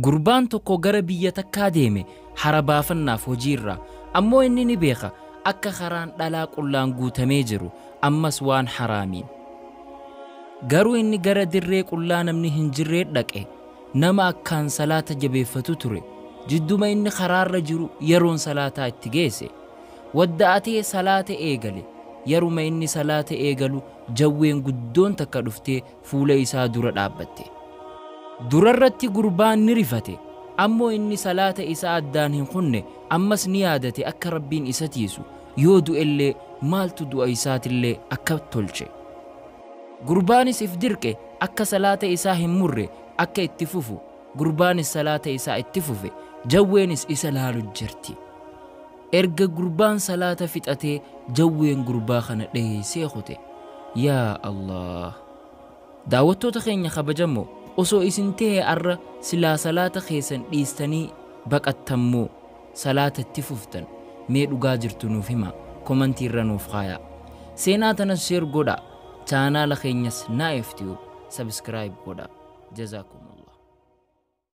gurbaan tokko gara biyya takkaa deeme hara baafannaaf hojiirra ammoo inni ni beeka akka karaan dhalaa qullaan guutamee jiru ammas waan haraamiin garuu inni gara dirree qullaa namni hin jirree dhaqe nama akkaan salaata jabeeffatu ture jidduma inni karaarra jiru yeroon salaataa itti geesse wadda'atee salaata eegale yeruma inni salaata eegalu jawween guddoon takka dhuftee fuula isaa dura dhaabbatte durarratti gurbaan ni rifate ammoo inni salaata isaa addaan hin kunne ammas ni yaadate akka rabbiin isa tiisu yoo du'ellee maaltu du'a isaatillee akka tolche gurbaanis if dirqe akka salaata isaa hin murre akka itti fufu gurbaanis salaata isaa itti fufe jawweenis isa laalu jirti erga gurbaan salaata fixatee jawween gurbaa kana dheessee kute yaa Allah daawwattoota keenya kabajamoo osoo isin ta'e arra silaa salaata keessan dhiistanii baqattammoo salaata itti fuftan mee dhugaa jirtu nuuf hima komantii irra nuuf kaayaa seenaa tanas sheer godha chaanaala keenyas naa'eef tiyuu subscribe godha jazaakumullah